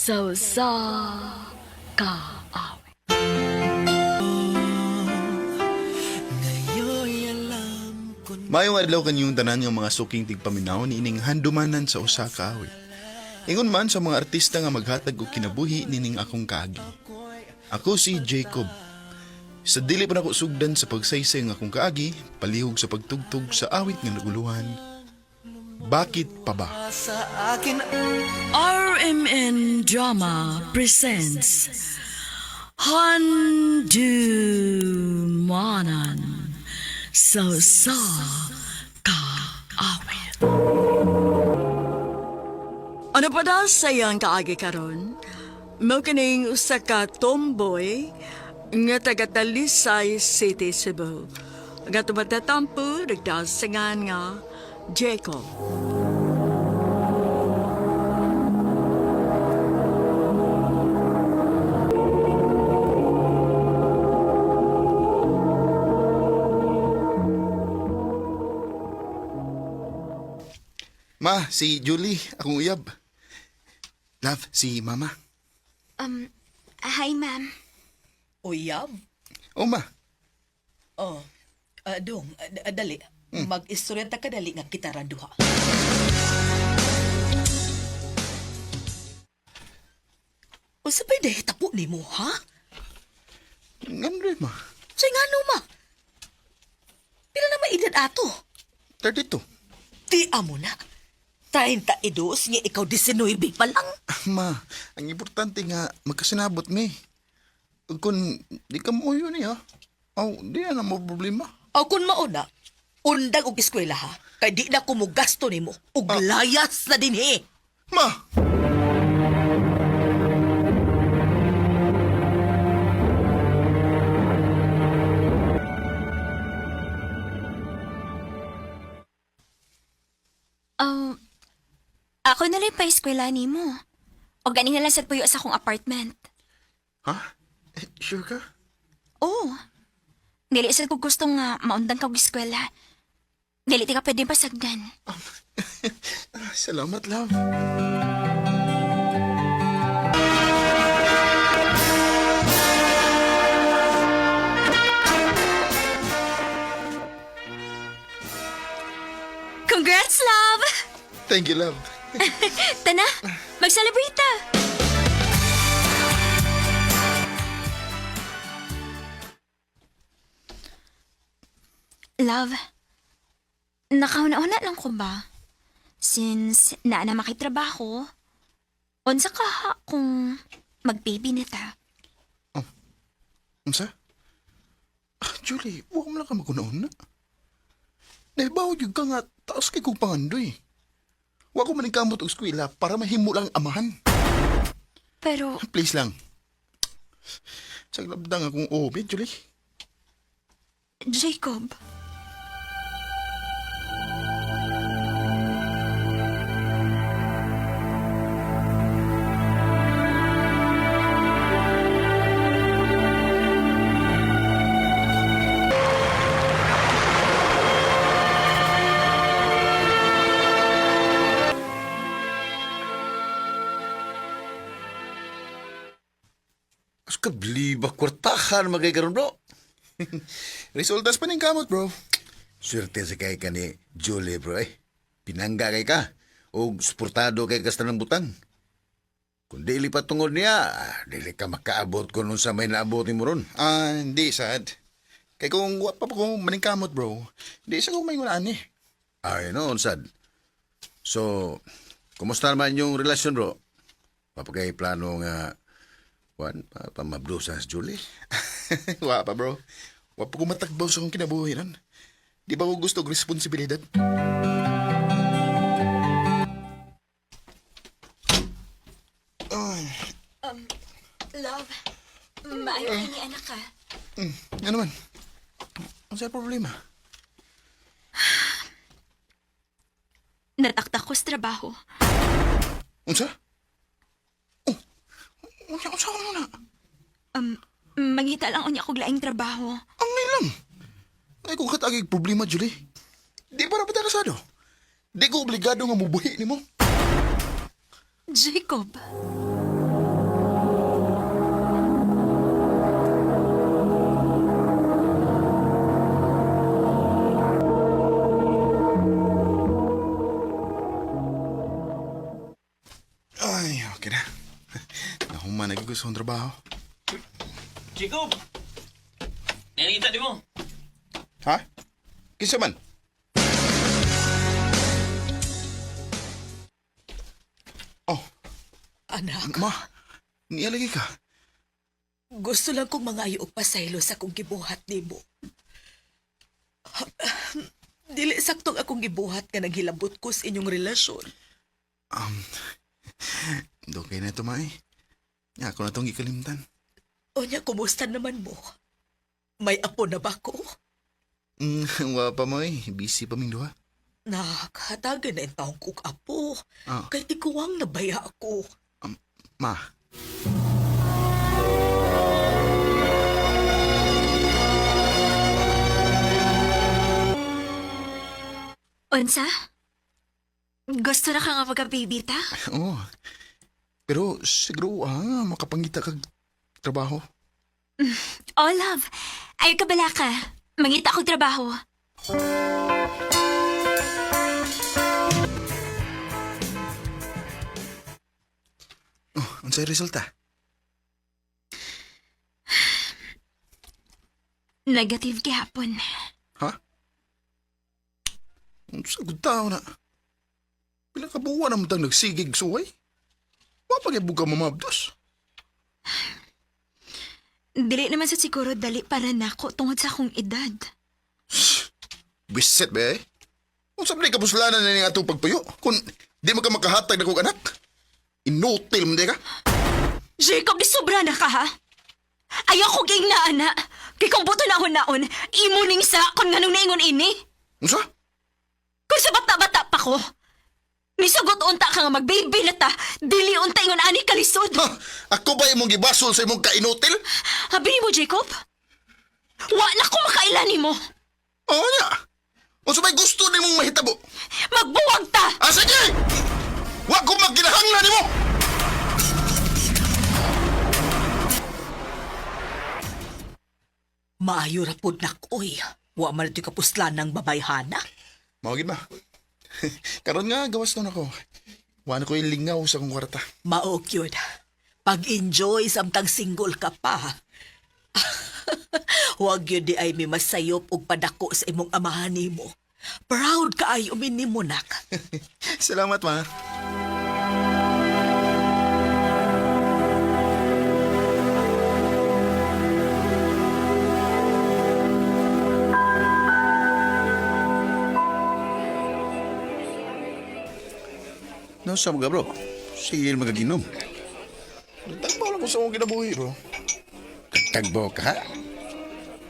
So sa ka. Mayong adlaw kanyong tanan ng mga suking tigpaminaw ni ining handumanan sa usa ka awit. Ingon man sa mga artista nga maghatag og kinabuhi nining akong kaagi. Ako si Jacob. Sa dili pa nako sugdan sa pagsaysay ng akong kaagi, palihog sa pagtugtog sa awit nga naguluhan. Bakit pa ba? RMN Drama presents Handumanan So sa ka-awit. Ano pa daw sayang kaagi karon? Mao kining usa ka tomboy nga taga Talisay City, Cebu. Nga tumatatampo nagdasingan nga Jacob. Ma, si Julie, akong uyab. Love, si Mama. Hi, ma'am. Uyab? Oh, Ma. Oh, dong, dali. Mag-istorya ta ka dali nga kita raduha. O sabay dahi tapo ni mo, ha? Ngano rin, Ma? Say nga no, ma. Pila na maedad ato? 32. Di amo na. 32 nga ikaw 19 pa lang. Ma, ang importante nga magkasinabot mi. Ug kun di ka mo yun ha. Oh, di na mo problema. O kung mauna, undag og eskwela ha. Kay di na ko mo gasto ni mo. Ug layas na din eh. Ma! Ako na lang pa eskwela ni mo. O ganing na lang sa puyo sa akong apartment. Ha? Sure ka? Oo. Dili sa ko gusto nga maundan ka og eskwela. Dili ti ka pwede pasagdan. Salamat, love. Congrats, love! Thank you, love. Tana, mag-celebrate ta. Love, nakauna-una lang ko ba? Since naa na makitrabaho, unsa ka ha kung mag-baby na ta? Unsa? Julie, huwag mo lang ka maguna-una. Nahibaw yung ka nga, taos kay kong pangandoy. Huwag ko maningkamot og eskwela para mahimo lang amahan. Pero, Please lang. Saglabdang akong obi, Julie. Jacob, Mas kabliba kwartahan magay karon bro. Resultas pa ning kamot, bro. Swerte sa kay ka ni Julie bro eh. Pinangga kay ka. O suportado kay kasta ng butang. Kung dili pa tungod niya, dili ka makaabot kung nung sa may naabot mo ron. Hindi, sad. Kaya kung wa pa ko maningkamot, bro, hindi sa kong may ngunaan eh. Ay, noon, sad. So, kumusta naman yung relasyon bro? Papagay plano nga, pamablo sa Julie? Wa pa, bro. Wa pa ko matakbaw sa kong kinabuhiran. Di ba ko gusto og responsibilidad? Ay, love, maayo ni anak ka. ano man? Ano sa problema? Nataktak ko sa trabaho. Unsa? Oh, unsa ko na? Mangita lang unya kog laing trabaho. Ang lang. Ay kung katagig problema, Julie. Di para pa tarasado. Di ko obligado nga mubuhi ni mo. Jacob, ko sa akong trabaho. Chico! Nakikita di mo? Ha? Kinsa man? Oh, Anak, ma. Niya lagi ka. gusto lang kong mga og pasaylo sa akong gibuhat nimo. Dili saktong akong gibuhat nga naghilabot ko sa inyong relasyon. Okay na ito, Mai. Nga ako na itong ikalimtan. O niya, kumusta naman mo? May apo na ba ko? Wa pa, Mai. Busy pa ming duha. Nakatagan na yung taong kong apo. Ah. Kay ikuwang nabaya ako. Ma. Unsa? Gusto na ka nga magka-baby ta? Oo. Pero siguro, makapangita kag trabaho. Oh, love. Ayaw ka bala ka. Mangita akong trabaho. Oh, unsay resulta? Negative gihapon. Ha? Unsa gud tao na? Pila ka buwan na mo tang nagsigig suway? Wa pa gyud ka mamabdos. Dili naman sa siguro dali para nako tungod sa akong edad. Bisit ba eh? Unsa man ka puslanan na ning atong pagpuyo? Kung di mo ka makahatag na kong anak? Inutil mo di ka? Jacob, di sobra na ka ha? Ayaw ko ging na ana. Kay kung buto na naon, imo ning sa kung nganong naingon ini. Unsa? Kung sa bata-bata pa ko, nisugot unta ka nga mag-baby na ta, dili unta ingon ani kalisod. Ha? Ako ba imong gibasol sa imong kainutil? Habi mo, Jacob? Wa na ko makailan mo. Oo niya. Unsa may gusto nimong mahitabo? Magbuwag ta! Ah, sige! Wa ko magginahanglan nimo! Maayo ra pud nak, oy. Wa man ito kapuslan ng babayhana. Mawagin ba? Karon nga, gawas nun ako. Wala ko yung lingaw sa kong kwarta. Maok yun. Pag-enjoy samtang single ka pa. Huwag yun di ay may masayop og padako sa imong amahan nimo. Proud ka ay umini mo, nak. Salamat, ma. No, sa mga bro. Sige magaginom. Tagpaw lang ko sa akong kinabuhi, bro. Tagbo ka ha?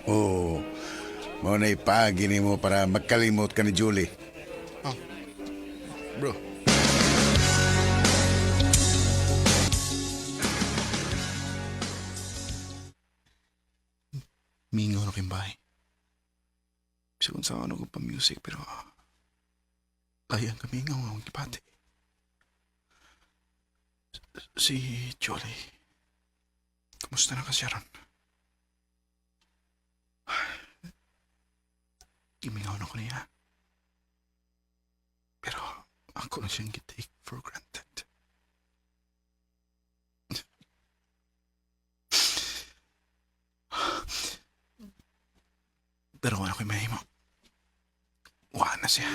Oo. Mo na ipagini mo para magkalimot ka ni Julie. Bro. Mingaw na kayong bahay. Sigun sa ano ko pa music, pero layang kami mingaw ang kipati. Si Jolie. Kumusta na ka siya ron? Imingaw na ko niya. Pero ako na siyang take for granted. Pero kung ako'y mahimo, wala na siya.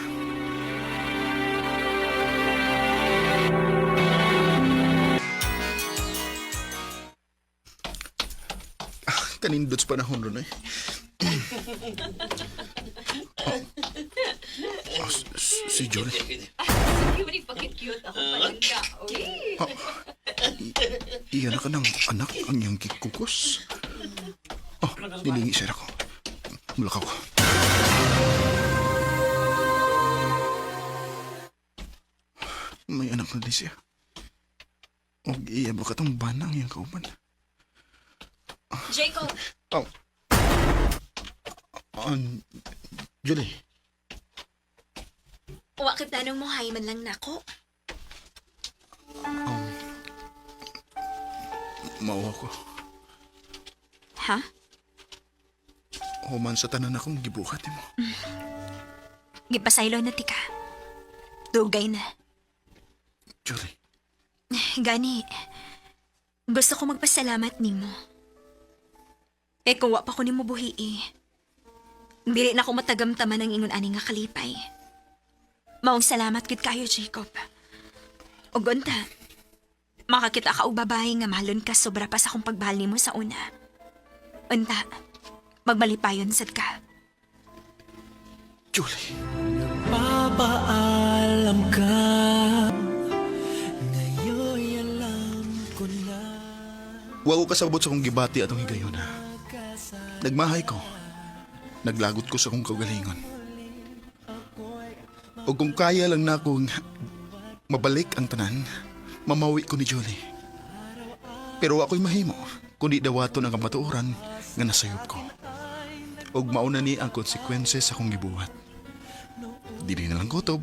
Kanindot sa panahon ron eh. Si Jolie. Iyan na ka ng anak ang iyong kikukos. Oh, nilingi siya ako. Mulakaw ko. May anak na din siya. Huwag iya ba katong banang iyang kauban. Jacob! Oh. Julie. Wa ka tanong mo hay man lang nako. Mauwa ko. Ha? Human sa tanan akong gibuhat mo. Gipasaylo na tika. Dugay na. Julie. Gani, Gusto ko magpasalamat nimo. Kung wa pa ko nimo buhi dili na ako matagamtaman ang ingon ani nga kalipay. Maong salamat gid kayo, Jacob. Ug unta, makakita ka og babae nga mahalon ka sobra pa sa akong pagbahal nimo sa una. Unta, magmalipayon sad ka. Julie, Papaalam ka, ngayon alam ko na. wa ko kasabot sa kong gibati atong higayon. Nagmahay ko. Naglagot ko sa kong kaugalingon. O kung kaya lang na akong mabalik ang tanan, mamawi ko ni Julie. Pero ako'y mahimo, kundi dawaton ang kamatuoran nga nasayop ko. Og mauna ni ang konsekwense sa akong gibuhat. Dili na lang kutob,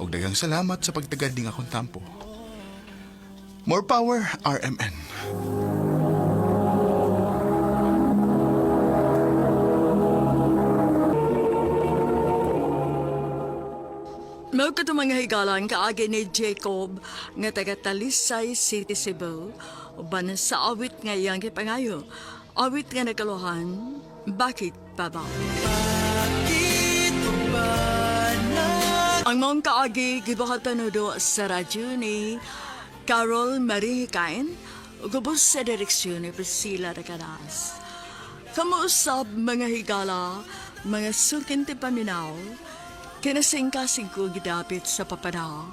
og daghang salamat sa pagtagad ning akong tampo. More power, RMN. Mao kato mga higalan kaagi ni Jacob nga taga Talisay City, Cebu. Uban sa awit nga iyang gipangayo. Awit nga nakaluhan, bakit pa ba? Ang mong kaagi gibahatan do sa radyo ni Carol Marie Hikain, gubos sa direksyon ni Priscilla Recadas. Kamuusap mga higala, mga sukinti paminaw, kinasing-kasing ko gidapit sa papanaw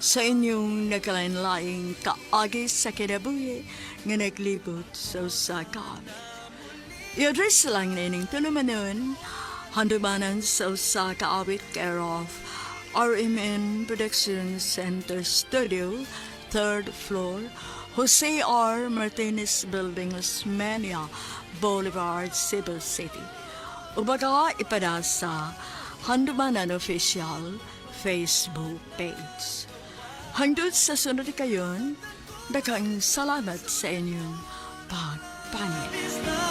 sa inyong nagkalain-laing kaagi sa kinabuhi nga naglibot sa usakan. I-address lang na ining tulumanon, handumanan sa usaka awit care of RMN Production Center Studio, 3rd floor, Jose R. Martinez Building, Osmeña Boulevard, Cebu City. Ubaga ipada sa Handumanan Official Facebook page. Hangtod sa sunod kayon, daghang salamat sa inyong pagpanig.